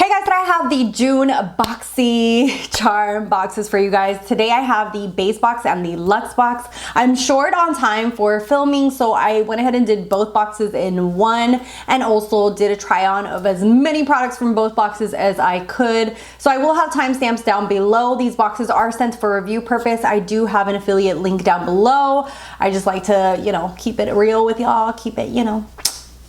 Hey guys, today I have the June BOXYCHARM boxes for you guys. Today I have the base box and the luxe box. I'm short on time for filming, so I went ahead and did both boxes in one and also did a try on of as many products from both boxes as I could. So I will have timestamps down below. These boxes are sent for review purpose. I do have an affiliate link down below. I just like to, you know, keep it real with y'all, keep it, you know,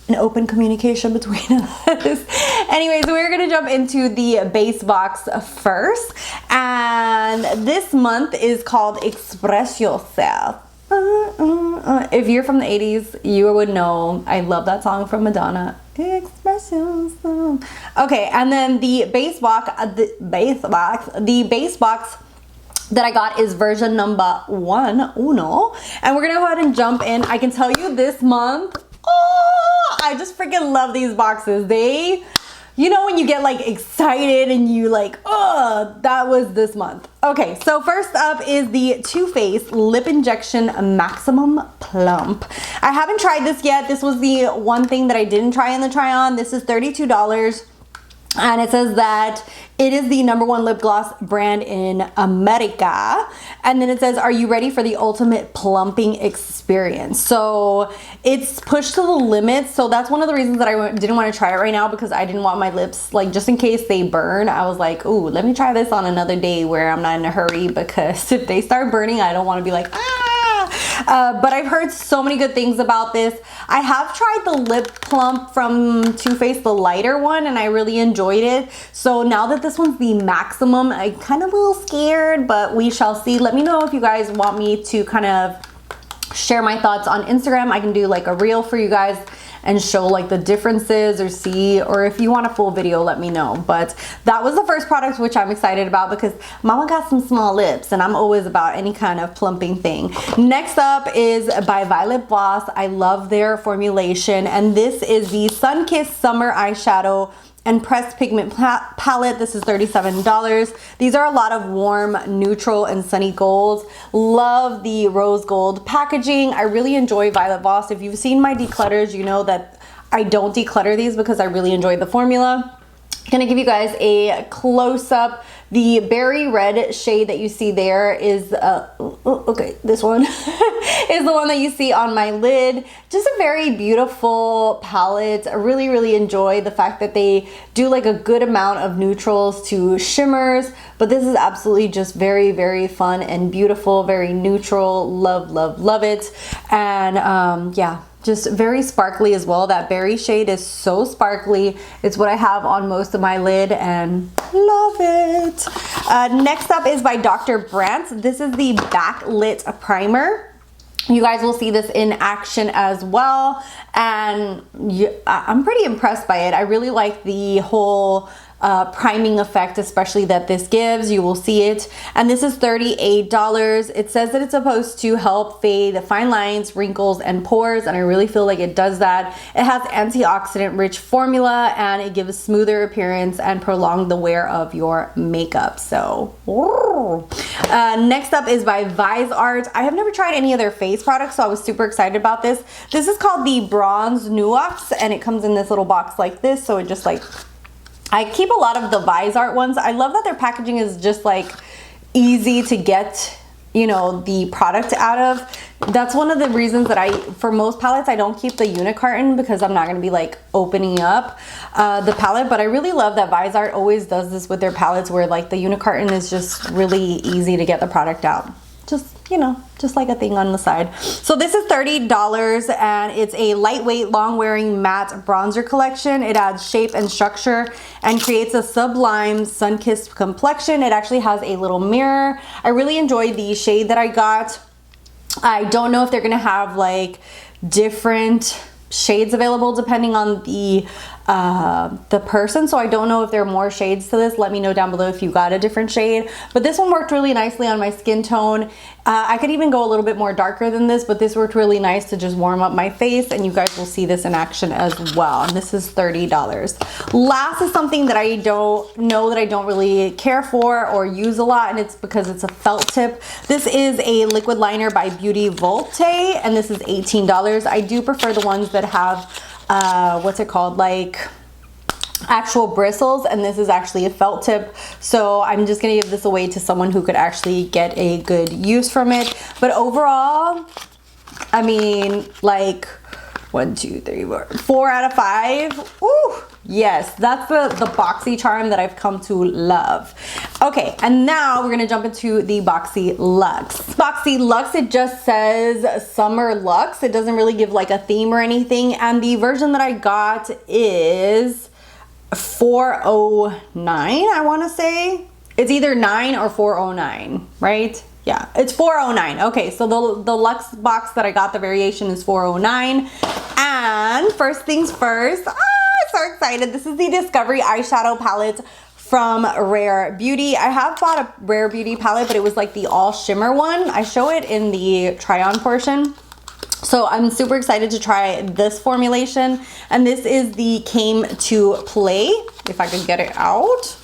an open communication between us. Anyways, we're gonna jump into the base box first, and this month is called Express Yourself. If you're from the 80s, you would know. I love that song from Madonna. Express yourself. Okay, and then the base box that I got is version number uno, and we're gonna go ahead and jump in. I can tell you this month, oh, I just freaking love these boxes. They, you know, when you get like excited and you like, oh, that was this month. Okay, so first up is the Too Faced Lip Injection Maximum Plump. I haven't tried this yet. This was the one thing that I didn't try in the try on. This is $32. And it says that it is the #1 lip gloss brand in America. And then it says, are you ready for the ultimate plumping experience? So it's pushed to the limit. So that's one of the reasons that I didn't want to try it right now, because I didn't want my lips, like, just in case they burn. I was like, ooh, let me try this on another day where I'm not in a hurry, because if they start burning, I don't want to be like, ah. But I've heard so many good things about this. I have tried the lip plump from Too Faced, the lighter one, and I really enjoyed it. So now that this one's the maximum, I'm kind of a little scared, but we shall see. Let me know if you guys want me to kind of share my thoughts on Instagram. I can do like a reel for you guys and show like the differences, or see, or if you want a full video, let me know. But that was the first product, which I'm excited about because mama got some small lips and I'm always about any kind of plumping thing. Next up is by Violet Voss. I love their formulation, and this is the Sun Kissed Summer Eyeshadow and Pressed Pigment Palette. This is $37. These are a lot of warm, neutral, and sunny golds. Love the rose gold packaging. I really enjoy Violet Voss. If you've seen my declutters, you know that I don't declutter these because I really enjoy the formula. Gonna give you guys a close-up. The berry red shade that you see there is, okay, this one is the one that you see on my lid. Just a very beautiful palette. I really, really enjoy the fact that they do like a good amount of neutrals to shimmers, but this is absolutely just very, very fun and beautiful, very neutral. Love, love, love it. And yeah, just very sparkly as well. That berry shade is so sparkly. It's what I have on most of my lid and love it. Next up is by Dr. Brandt. This is the Backlit Primer. You guys will see this in action as well. And I'm pretty impressed by it. I really like the whole priming effect, especially that this gives. You will see it, and this is $38. It says that it's supposed to help fade the fine lines, wrinkles, and pores, and I really feel like it does that. It has antioxidant rich formula, and it gives smoother appearance and prolong the wear of your makeup. So next up is by Vise Art. I have never tried any of their face products, so I was super excited about this. This is called the Bronze Nuance, and it comes in this little box like this, so it just like, I keep a lot of the Vise Art ones. I love that their packaging is just like easy to get, you know, the product out of. That's one of the reasons that for most palettes, I don't keep the unit carton, because I'm not gonna be like opening up the palette. But I really love that Vise Art always does this with their palettes, where like the unit carton is just really easy to get the product out. Just, you know, just like a thing on the side. So this is $30, and it's a lightweight, long-wearing matte bronzer collection. It adds shape and structure and creates a sublime sun-kissed complexion. It actually has a little mirror. I really enjoyed the shade that I got. I don't know if they're gonna have like different shades available depending on the person, so I don't know if there are more shades to this. Let me know down below if you got a different shade, but this one worked really nicely on my skin tone. I could even go a little bit more darker than this, but this worked really nice to just warm up my face, and you guys will see this in action as well. And this is $30. Last is something that I don't really care for or use a lot, and it's because it's a felt tip. This is a liquid liner by Beauty Volte, and this is $18. I do prefer the ones that have what's it called, like actual bristles, and this is actually a felt tip, so I'm just gonna give this away to someone who could actually get a good use from it. But overall, I mean, like 1, 2, 3, 4 out of 5. Ooh, yes, that's the BOXYCHARM that I've come to love. Okay, and now we're gonna jump into the Boxyluxe. Boxyluxe, it just says Summer Luxe. It doesn't really give like a theme or anything, and the version that I got is 409, I want to say. It's either 9 or 409, right? Yeah, it's 409. Okay, so the Luxe box that I got, the variation is 409. And first things first, I'm so excited. This is the Discovery eyeshadow palette from Rare Beauty. I have bought a Rare Beauty palette, but it was like the all shimmer one. I show it in the try on portion. So I'm super excited to try this formulation, and this is the Came to Play, if I could get it out.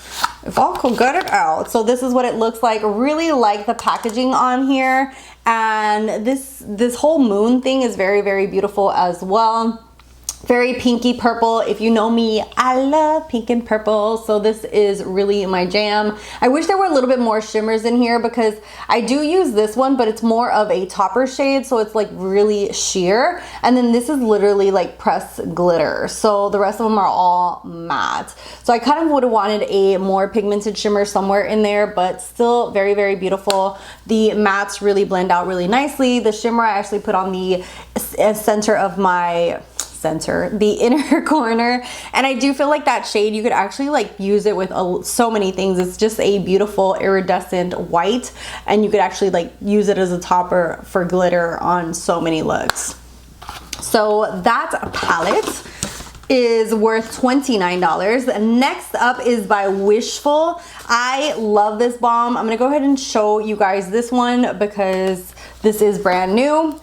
If I could get it out. So this is what it looks like. Really like the packaging on here, and this whole moon thing is very, very beautiful as well. Very pinky purple. If you know me, I love pink and purple, so this is really my jam. I wish there were a little bit more shimmers in here, because I do use this one, but it's more of a topper shade, so it's like really sheer. And then this is literally like pressed glitter, so the rest of them are all matte. So I kind of would have wanted a more pigmented shimmer somewhere in there, but still very, very beautiful. The mattes really blend out really nicely. The shimmer I actually put on the center of my the inner corner, and I do feel like that shade, you could actually like use it with so many things. It's just a beautiful iridescent white, and you could actually like use it as a topper for glitter on so many looks. So that palette is worth $29. Next up is by Wishful. I love this balm. I'm gonna go ahead and show you guys this one because this is brand new.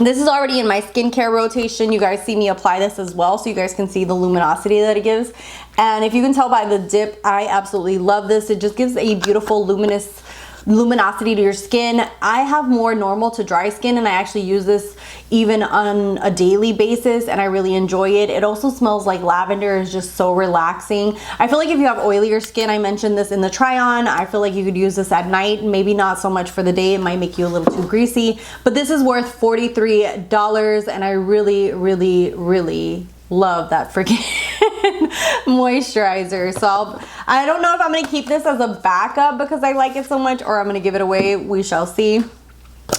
This is already in my skincare rotation. You guys see me apply this as well, so you guys can see the luminosity that it gives. And if you can tell by the dip, I absolutely love this. It just gives a beautiful luminosity to your skin. I have more normal to dry skin, and I actually use this even on a daily basis, and I really enjoy it. It also smells like lavender. It's just so relaxing. I feel like if you have oilier skin, I mentioned this in the try on, I feel like you could use this at night, maybe not so much for the day. It might make you a little too greasy, but this is worth $43, and I really, really, really love that freaking moisturizer. So I don't know if I'm gonna keep this as a backup because I like it so much, or I'm gonna give it away. We shall see.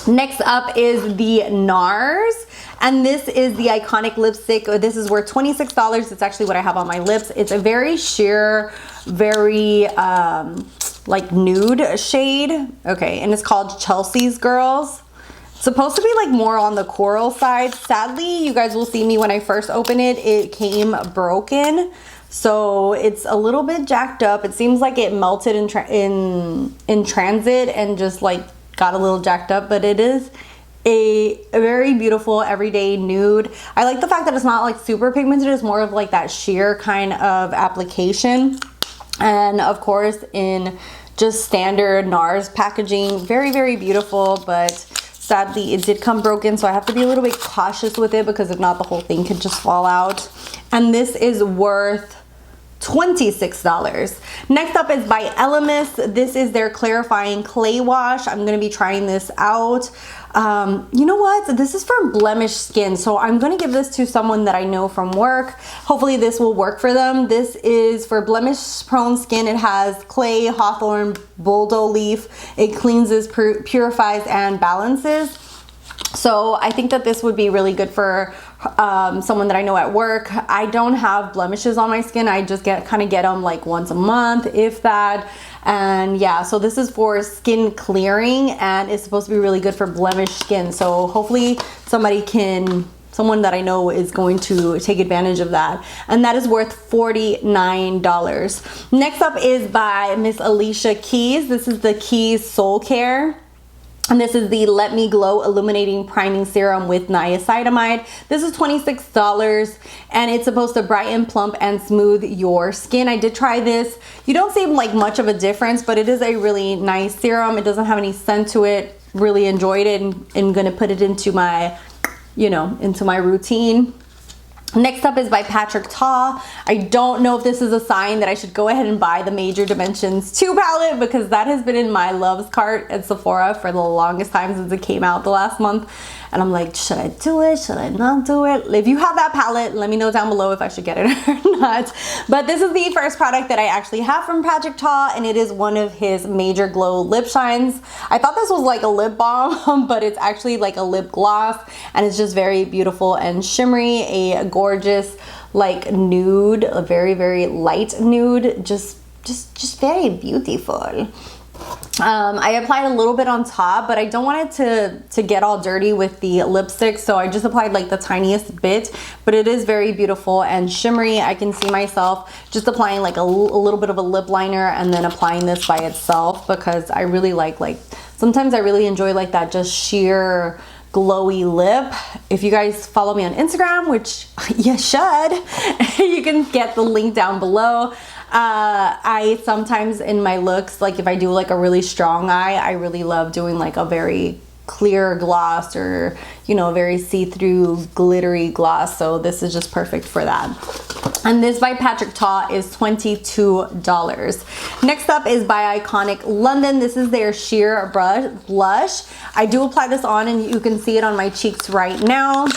Next up is the NARS, and this is the Iconic lipstick. This is worth $26. It's actually what I have on my lips. It's a very sheer, very like nude shade. Okay, and it's called Chelsea's Girls. Supposed to be like more on the coral side. Sadly, you guys will see me when I first open it, it came broken. So it's a little bit jacked up. It seems like it melted in transit and just like got a little jacked up, but it is a very beautiful everyday nude. I like the fact that it's not like super pigmented. It's more of like that sheer kind of application. And of course in just standard NARS packaging. Very, very beautiful, but sadly it did come broken, so I have to be a little bit cautious with it because if not the whole thing could just fall out. And this is worth $26. Next up is by Elemis. This is their clarifying clay wash. I'm gonna be trying this out. You know what? This is for blemished skin, so I'm gonna give this to someone that I know from work. Hopefully this will work for them. This is for blemish prone skin. It has clay, hawthorn, boldo leaf. It cleanses, purifies, and balances. So I think that this would be really good for someone that I know at work. I don't have blemishes on my skin. I just kind of get them like once a month, if that. And yeah, so this is for skin clearing, and it's supposed to be really good for blemished skin. So hopefully someone that I know is going to take advantage of that. And that is worth $49. Next up is by Miss Alicia Keys. This is the Keys Soul Care. And this is the Let Me Glow Illuminating Priming Serum with niacinamide. This is $26, and it's supposed to brighten, plump, and smooth your skin. I did try this. You don't see like much of a difference, but it is a really nice serum. It doesn't have any scent to it. Really enjoyed it, and I'm gonna put it into my, into my routine. Next up is by Patrick Ta. I don't know if this is a sign that I should go ahead and buy the Major Dimensions 2 palette, because that has been in my loves cart at Sephora for the longest time since it came out the last month. And I'm like, should I do it? Should I not do it? If you have that palette, let me know down below if I should get it or not. But this is the first product that I actually have from Patrick Ta, and it is one of his Major Glow lip shines. I thought this was like a lip balm, but it's actually like a lip gloss, and it's just very beautiful and shimmery. A gorgeous like nude, a very, very light nude, just very beautiful. I applied a little bit on top, but I don't want it to get all dirty with the lipstick, so I just applied like the tiniest bit, but it is very beautiful and shimmery. I can see myself just applying like a little bit of a lip liner and then applying this by itself, because I really like sometimes I really enjoy like that just sheer glowy lip. If you guys follow me on Instagram, which you should, you can get the link down below. I sometimes in my looks, like if I do like a really strong eye, I really love doing like a very clear gloss, or you know, very see-through glittery gloss, so this is just perfect for that. And this by Patrick Ta is $22. Next up is by Iconic London. This is their sheer blush. I do apply this on, and you can see it on my cheeks right now.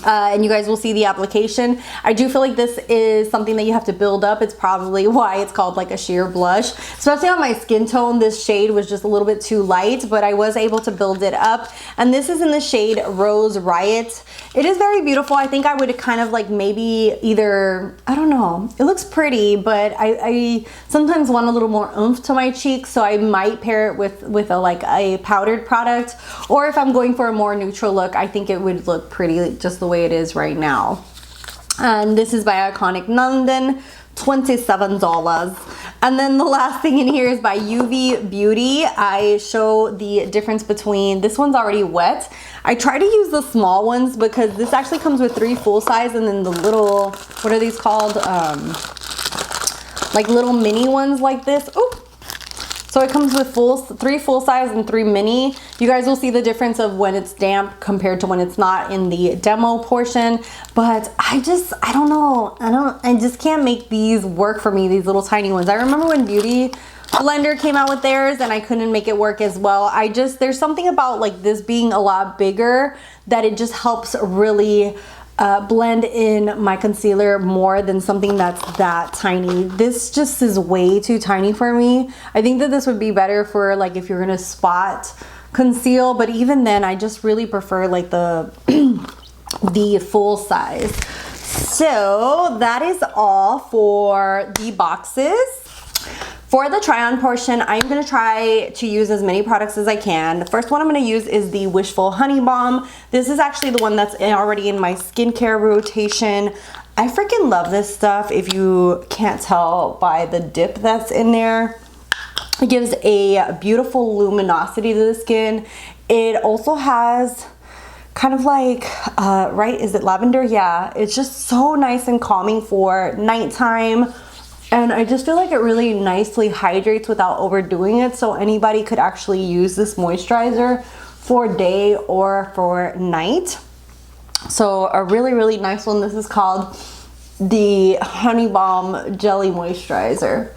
And you guys will see the application. I do feel like this is something that you have to build up. It's probably why it's called like a sheer blush. Especially on my skin tone, this shade was just a little bit too light, but I was able to build it up. And this is in the shade Rose Riot. It is very beautiful. I think I would kind of like maybe either, I don't know, it looks pretty, but I sometimes want a little more oomph to my cheeks, so I might pair it with a like a powdered product. Or if I'm going for a more neutral look, I think it would look pretty just the way it is right now. And this is by Iconic London, $27. And then the last thing in here is by UV Beauty. I show the difference between, this one's already wet. I try to use the small ones because this actually comes with 3 full size, and then the little, what are these called? Like little mini ones like this. Oop. So it comes with 3 full size and 3 mini. You guys will see the difference of when it's damp compared to when it's not in the demo portion. But I don't know. I just can't make these work for me, these little tiny ones. I remember when Beauty Blender came out with theirs and I couldn't make it work as well. There's something about like this being a lot bigger that it just helps really blend in my concealer more than something that's that tiny. This just is way too tiny for me. I think that this would be better for like if you're gonna spot conceal, but even then I just really prefer like the the full size. So that is all for the boxes. For the try on portion, I'm gonna try to use as many products as I can. The first one I'm gonna use is the Wishful Honey Balm. This is actually the one that's already in my skincare rotation. I freaking love this stuff, if you can't tell by the dip that's in there. It gives a beautiful luminosity to the skin. It also has kind of like, right, is it lavender? Yeah, it's just so nice and calming for nighttime. And I just feel like it really nicely hydrates without overdoing it. So anybody could actually use this moisturizer for day or for night. So a really, really nice one. This is called the Honey Balm Jelly Moisturizer.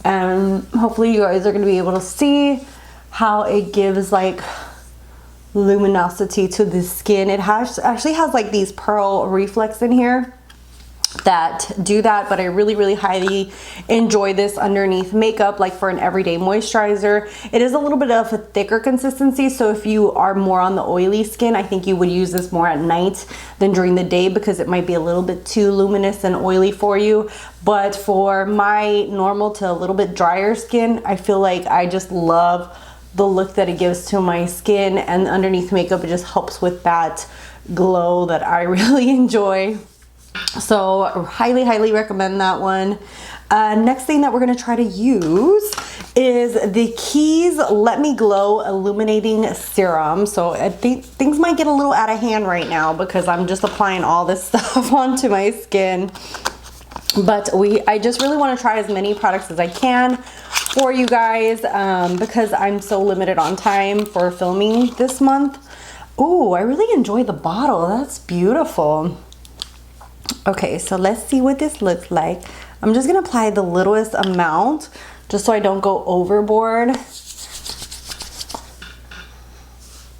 And hopefully you guys are going to be able to see how it gives like luminosity to the skin. It actually has like these pearl reflex in here that do that, but I really, really highly enjoy this underneath makeup, like for an everyday moisturizer. It is a little bit of a thicker consistency, so if you are more on the oily skin, I think you would use this more at night than during the day, because it might be a little bit too luminous and oily for you. But for my normal to a little bit drier skin, I feel like I just love the look that it gives to my skin, and underneath makeup it just helps with that glow that I really enjoy. So highly, highly recommend that one. Next thing that we're gonna try to use is the Keys Let Me Glow Illuminating Serum. So I think things might get a little out of hand right now because I'm just applying all this stuff onto my skin. But I just really want to try as many products as I can for you guys, because I'm so limited on time for filming this month. Ooh, I really enjoy the bottle. That's beautiful. Okay, so let's see what this looks like. I'm just gonna apply the littlest amount just so I don't go overboard.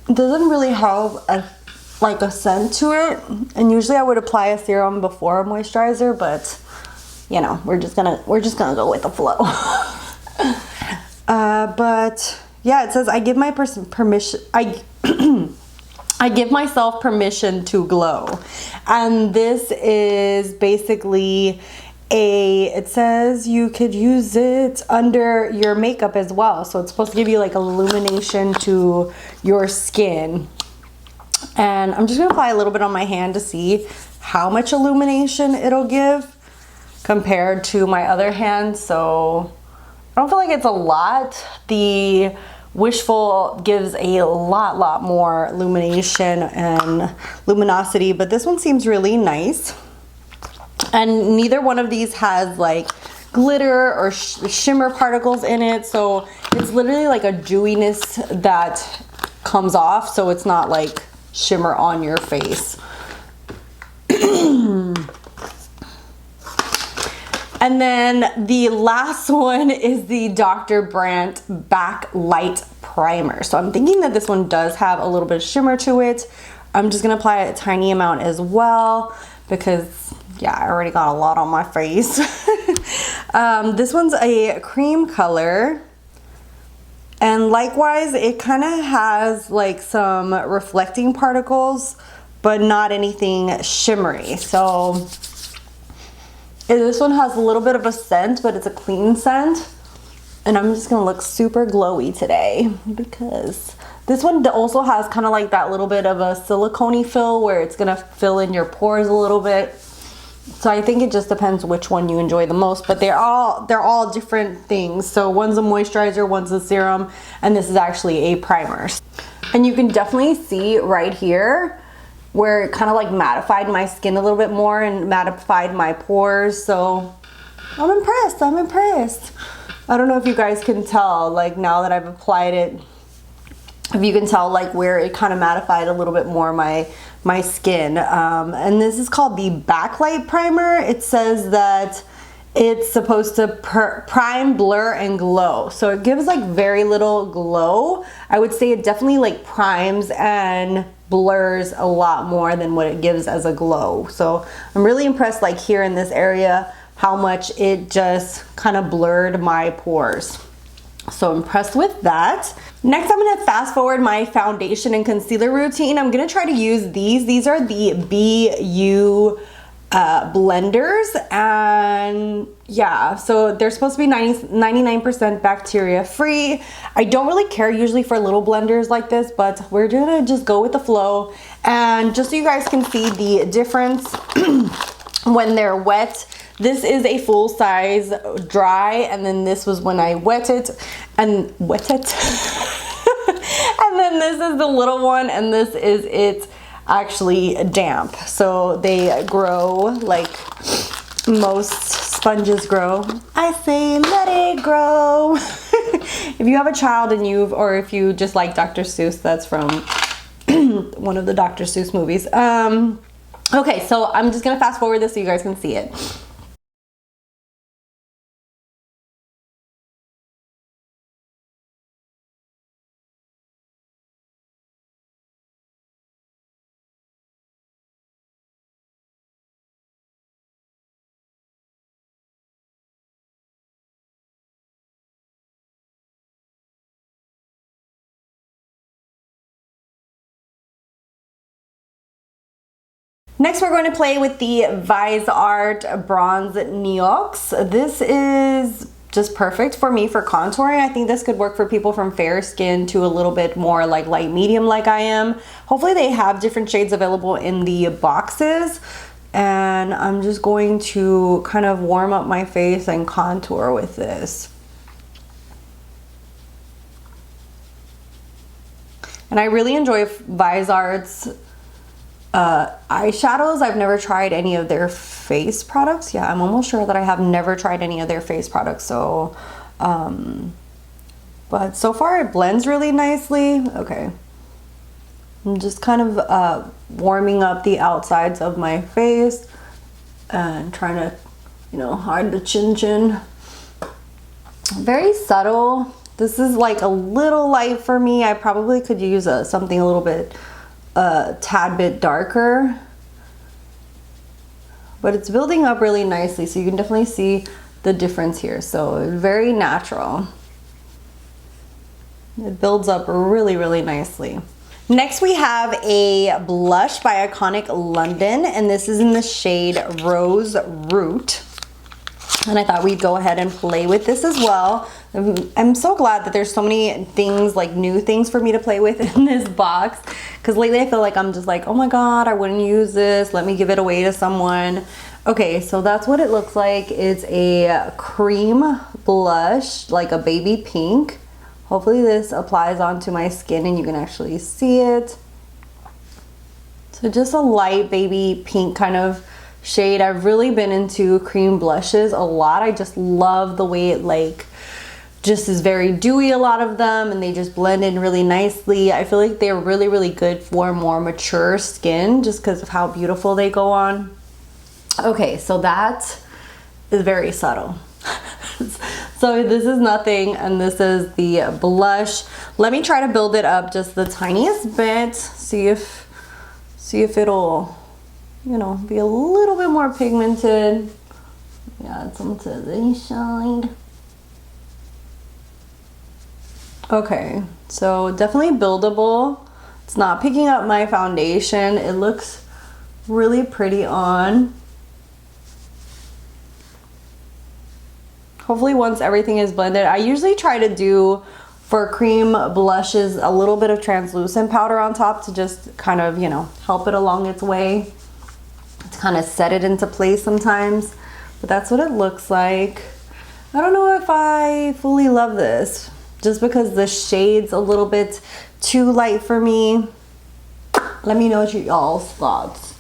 It doesn't really have like a scent to it, and usually I would apply a serum before a moisturizer, but you know, we're just gonna go with the flow. But yeah, it says I give my permission. I give myself permission to glow, and this is basically it says you could use it under your makeup as well, so it's supposed to give you like illumination to your skin. And I'm just gonna apply a little bit on my hand to see how much illumination it'll give compared to my other hand. So I don't feel like it's a lot. The Wishful gives a lot more illumination and luminosity, but this one seems really nice. And neither one of these has like glitter or shimmer particles in it, so it's literally like a dewiness that comes off, so it's not like shimmer on your face. And then the last one is the Dr. Brandt Backlight Primer. So I'm thinking that this one does have a little bit of shimmer to it. I'm just gonna apply a tiny amount as well because yeah, I already got a lot on my face. This one's a cream color. And likewise, it kind of has like some reflecting particles, but not anything shimmery. So this one has a little bit of a scent, but it's a clean scent. And I'm just gonna look super glowy today because this one also has kind of like that little bit of a silicone-y fill where it's gonna fill in your pores a little bit. So I think it just depends which one you enjoy the most, but they're all different things. So one's a moisturizer, one's a serum, and this is actually a primer. And you can definitely see right here where it kind of like mattified my skin a little bit more and mattified my pores. So I'm impressed, I'm impressed. I don't know if you guys can tell, like now that I've applied it, if you can tell like where it kind of mattified a little bit more my skin. And this is called the Backlight Primer. It says that it's supposed to prime, blur, and glow. So it gives like very little glow. I would say it definitely like primes and blurs a lot more than what it gives as a glow. So I'm really impressed like here in this area how much it just kind of blurred my pores. So impressed with that. Next, I'm gonna fast forward my foundation and concealer routine. I'm gonna try to use these. These are the BU blenders, and yeah, so they're supposed to be 99% bacteria free. I don't really care usually for little blenders like this, but we're gonna just go with the flow. And just so you guys can see the difference when they're wet, this is a full size dry, and then this was when I wet it. And then this is the little one, and this is it actually damp. So they grow like most sponges grow. I say let it grow. If you have a child and or if you just like Dr. Seuss, that's from one of the Dr. Seuss movies. Okay, so I'm just gonna fast forward this so you guys can see it. Next, we're going to play with the VisArt Bronze Nuxe. This is just perfect for me for contouring. I think this could work for people from fair skin to a little bit more like light medium like I am. Hopefully they have different shades available in the boxes. And I'm just going to kind of warm up my face and contour with this. And I really enjoy VisArt's eyeshadows. I've never tried any of their face products. Yeah, I'm almost sure that I have never tried any of their face products. So, but so far it blends really nicely. Okay. I'm just kind of warming up the outsides of my face. and trying to, you know, hide the chin. Very subtle. This is like a little light for me. I probably could use something a little bit, tad bit darker. But it's building up really nicely, so you can definitely see the difference here. So very natural. It builds up really, really nicely. Next we have a blush by Iconic London, and this is in the shade Rose Root. And I thought we'd go ahead and play with this as well. I'm so glad that there's so many things, like new things for me to play with in this box. Because lately I feel like I'm just like, oh my god, I wouldn't use this. Let me give it away to someone. Okay, so that's what it looks like. It's a cream blush, like a baby pink. Hopefully this applies onto my skin and you can actually see it. So just a light baby pink kind of shade. I've really been into cream blushes a lot. I just love the way it like just is very dewy, a lot of them, and they just blend in really nicely. I feel like they're really, really good for more mature skin just because of how beautiful they go on. Okay, so that is very subtle. So this is nothing, and this is the blush. Let me try to build it up just the tiniest bit. See if it'll, you know, be a little bit more pigmented. Add some to this side. Okay, so definitely buildable. It's not picking up my foundation. It looks really pretty on. Hopefully once everything is blended, I usually try to do for cream blushes a little bit of translucent powder on top to just kind of, you know, help it along its way. To kind of set it into place sometimes. But that's what it looks like. I don't know if I fully love this, just because the shade's a little bit too light for me. Let me know what y'all's thoughts.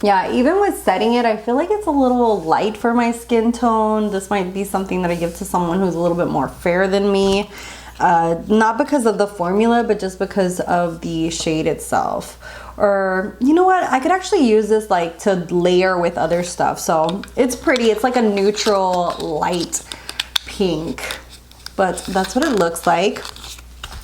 Yeah, even with setting it, I feel like it's a little light for my skin tone. This might be something that I give to someone who's a little bit more fair than me. Not because of the formula, but just because of the shade itself. Or, you know what? I could actually use this like to layer with other stuff. So it's pretty. It's like a neutral light pink. But that's what it looks like.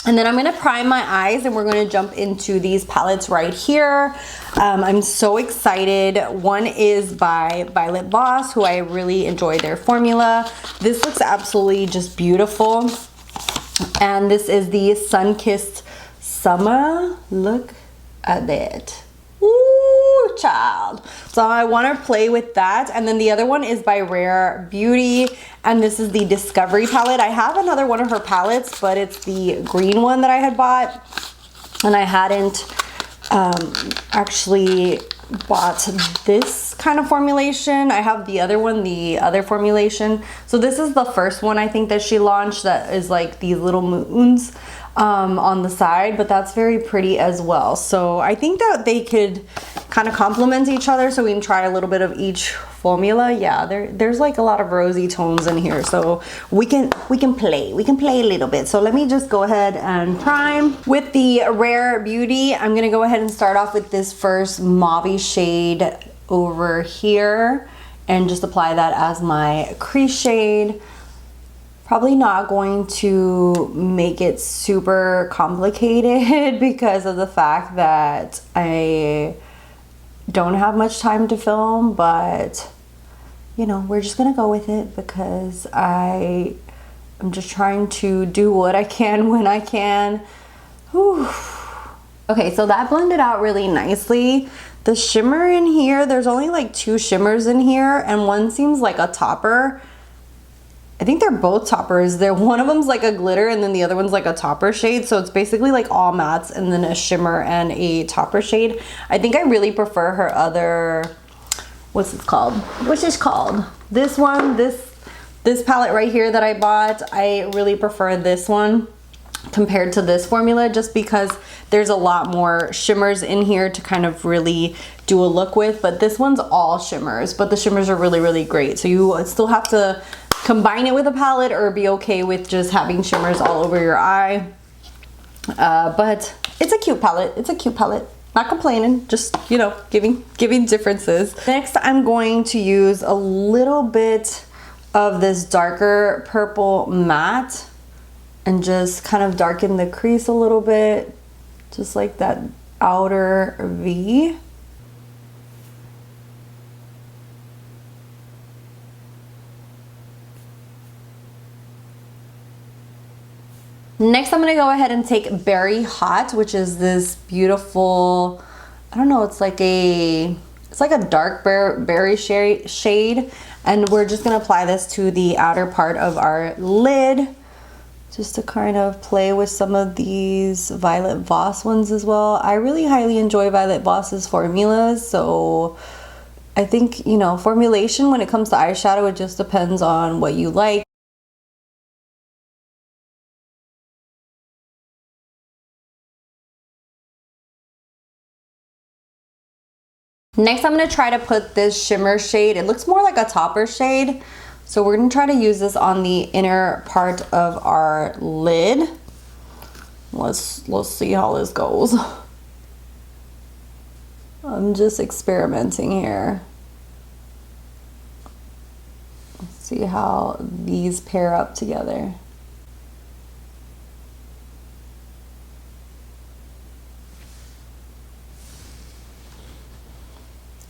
And then I'm gonna prime my eyes and we're gonna jump into these palettes right here. I'm so excited. One is by Violet Voss, who I really enjoy their formula. This looks absolutely just beautiful. And this is the Sun-Kissed Summer. Look at that. Ooh, child. So I want to play with that. And then the other one is by Rare Beauty, and this is the Discovery palette. I have another one of her palettes, but it's the green one that I had bought, and I hadn't actually bought this kind of formulation. I have the other one, the other formulation. So this is the first one I think that she launched, that is like these little moons on the side, but that's very pretty as well. So I think that they could kind of complement each other, so we can try a little bit of each formula. Yeah, there's like a lot of rosy tones in here, so we can play a little bit. So let me just go ahead and prime with the Rare Beauty. I'm gonna go ahead and start off with this first mauve shade over here and just apply that as my crease shade. Probably not going to make it super complicated because of the fact that I don't have much time to film, but you know, we're just gonna go with it because I'm just trying to do what I can when I can. Whew. Okay, so that blended out really nicely. The shimmer in here, there's only like 2 shimmers in here, and one seems like a topper. I think they're both toppers. One of them's like a glitter and then the other one's like a topper shade. So it's basically like all mattes and then a shimmer and a topper shade. I think I really prefer her other, what's it called? What's this called? This one, this palette right here that I bought. I really prefer this one compared to this formula just because there's a lot more shimmers in here to kind of really do a look with. But this one's all shimmers, but the shimmers are really, really great. So you still have to combine it with a palette or be okay with just having shimmers all over your eye. But it's a cute palette. It's a cute palette Not complaining, just, you know, giving differences. Next, I'm going to use a little bit of this darker purple matte and just kind of darken the crease a little bit, just like that outer V. Next, I'm gonna go ahead and take Berry Hot, which is this beautiful, I don't know, it's like a dark berry shade. And we're just gonna apply this to the outer part of our lid, just to kind of play with some of these Violet Voss ones as well. I really highly enjoy Violet Voss's formulas, so I think, you know, formulation when it comes to eyeshadow, it just depends on what you like. Next, I'm gonna try to put this shimmer shade. It looks more like a topper shade. So we're gonna try to use this on the inner part of our lid. Let's see how this goes. I'm just experimenting here. Let's see how these pair up together.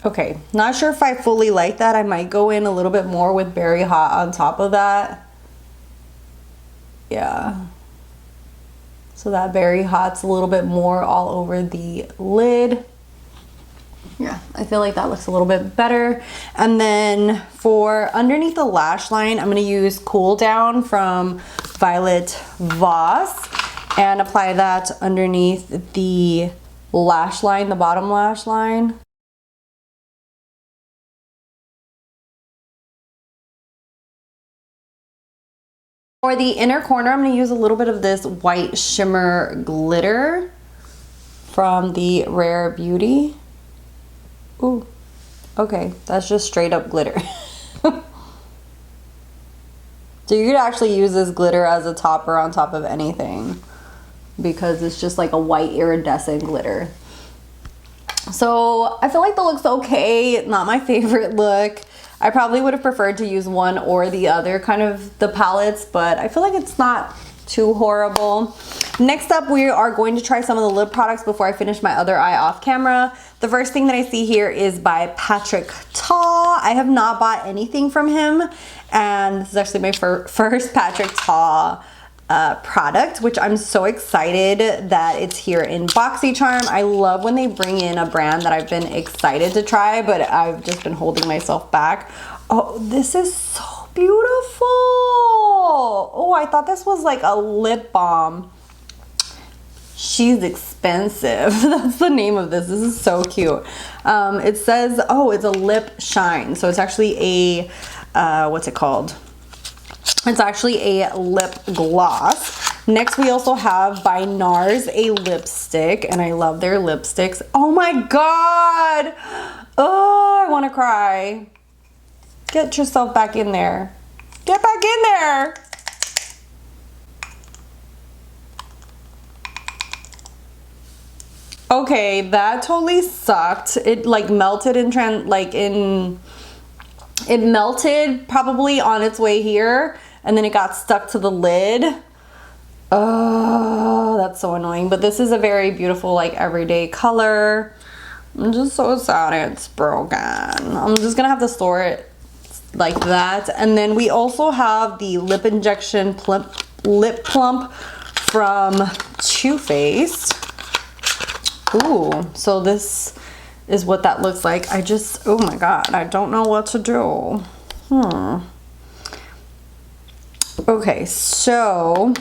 Okay, not sure if I fully like that. I might go in a little bit more with Berry Hot on top of that. Yeah. So that Berry Hot's a little bit more all over the lid. Yeah, I feel like that looks a little bit better. And then for underneath the lash line, I'm gonna use Cool Down from Violet Voss and apply that underneath the lash line, the bottom lash line. For the inner corner, I'm going to use a little bit of this white shimmer glitter from the Rare Beauty. Ooh, okay, that's just straight up glitter. So you could actually use this glitter as a topper on top of anything because it's just like a white iridescent glitter. So I feel like the look's okay, not my favorite look. I probably would have preferred to use one or the other kind of the palettes, but I feel like it's not too horrible. Next up, we are going to try some of the lip products before I finish my other eye off camera. The first thing that I see here is by Patrick Ta. I have not bought anything from him, and this is actually my first Patrick Ta product, which I'm so excited that it's here in BOXYCHARM. I love when they bring in a brand that I've been excited to try, but I've just been holding myself back. Oh, this is so beautiful. Oh, I thought this was like a lip balm. She's expensive. That's the name of this. This is so cute. It says, oh, it's a lip shine. So it's actually a, what's it called? It's actually a lip gloss. Next, we also have by NARS a lipstick, and I love their lipsticks. Oh my God. Oh, I want to cry. Get yourself back in there. Get back in there. Okay, that totally sucked. It like melted in it melted probably on its way here, and then it got stuck to the lid. Oh, that's so annoying. But this is a very beautiful, like, everyday color. I'm just so sad it's broken. I'm just gonna have to store it like that. And then we also have the Lip Injection Lip Plump from Too Faced. Ooh, so this is what that looks like. Oh my God, I don't know what to do. Okay, so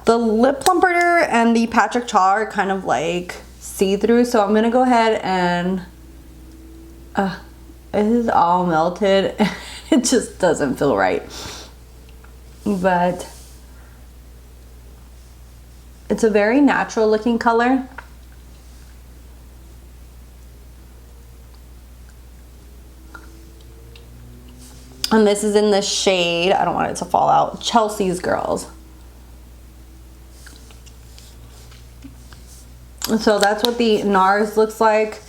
the lip plumper and the Patrick Ta are kind of like see-through, so I'm gonna go ahead and it is all melted. It just doesn't feel right, but it's a very natural looking color. And this is in the shade, I don't want it to fall out, Chelsea's Girls. So that's what the NARS looks like.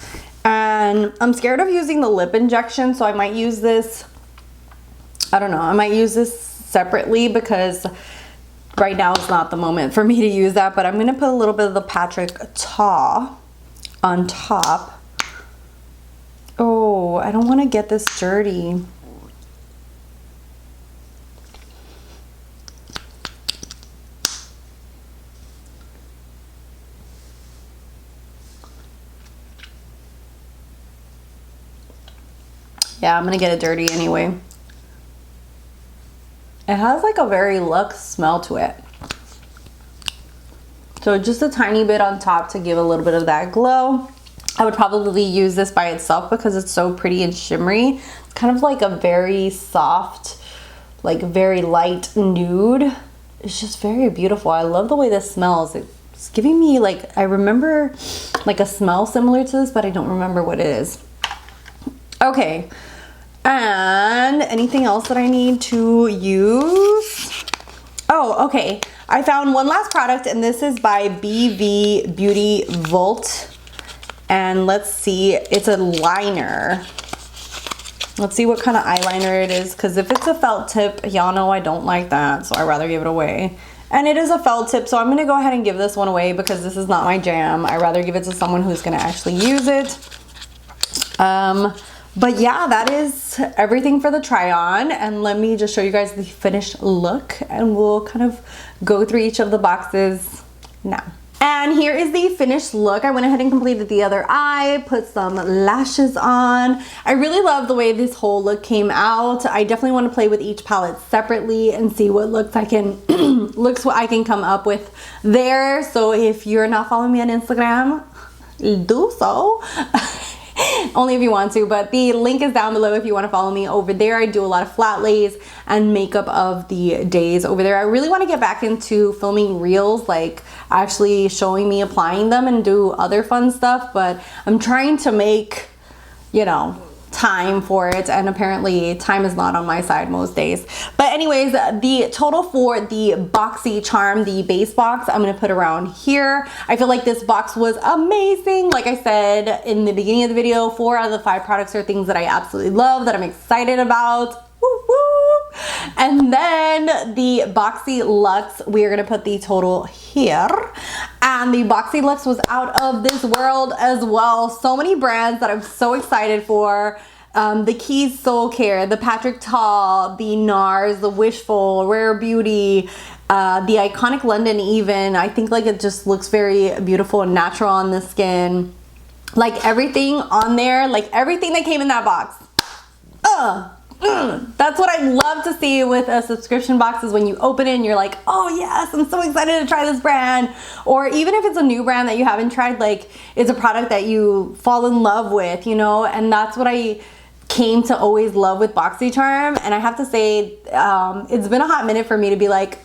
And I'm scared of using the lip injection, so I might use this, I don't know, I might use this separately because right now is not the moment for me to use that, but I'm gonna put a little bit of the Patrick Ta on top. Oh, I don't wanna get this dirty. Yeah, I'm gonna get it dirty anyway. It has like a very luxe smell to it. So just a tiny bit on top to give a little bit of that glow. I would probably use this by itself because it's so pretty and shimmery. It's kind of like a very soft, like very light nude. It's just very beautiful. I love the way this smells. It's giving me like, I remember like a smell similar to this, but I don't remember what it is. Okay. And anything else that I need to use? Oh, okay. I found one last product, and this is by BV Beauty Volt. And let's see, it's a liner. Let's see what kind of eyeliner it is, because if it's a felt tip, y'all know I don't like that, so I'd rather give it away. And it is a felt tip, so I'm gonna go ahead and give this one away because this is not my jam. I'd rather give it to someone who's gonna actually use it. But yeah, that is everything for the try on, and let me just show you guys the finished look, and we'll kind of go through each of the boxes now. And here is the finished look. I went ahead and completed the other eye, put some lashes on. I really love the way this whole look came out. I definitely want to play with each palette separately and see what looks I can come up with there. So if you're not following me on Instagram, do so. Only if you want to, but the link is down below if you want to follow me over there. I do a lot of flat lays and makeup of the days over there. I really want to get back into filming reels, like actually showing me applying them and do other fun stuff, but I'm trying to make, you know, time for it, and apparently time is not on my side most days. But anyways, the total for the BOXYCHARM, the base box, I'm gonna put around here. I feel like this box was amazing. Like I said in the beginning of the video, 4 out of the 5 products are things that I absolutely love, that I'm excited about. Woo woo. And then the Boxyluxe, we're gonna put the total here. And the Boxyluxe was out of this world as well. So many brands that I'm so excited for. The Keys Soul Care, the Patrick Ta, the NARS, the Wishful, Rare Beauty, the Iconic London even. I think like it just looks very beautiful and natural on the skin. Like everything on there, like everything that came in that box. That's what I love to see with a subscription box, is when you open it and you're like, oh yes, I'm so excited to try this brand. Or even if it's a new brand that you haven't tried, like it's a product that you fall in love with, you know. And that's what I came to always love with BOXYCHARM. And I have to say, it's been a hot minute for me to be like,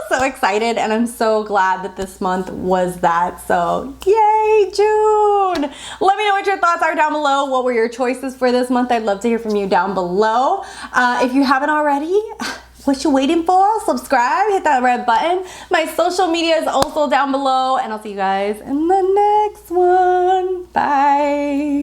so excited, and I'm so glad that this month was that. So yay, June. Let me know what your thoughts are down below. What were your choices for this month? I'd love to hear from you down below. If you haven't already, what you waiting for? Subscribe, hit that red button. My social media is also down below, and I'll see you guys in the next one. Bye.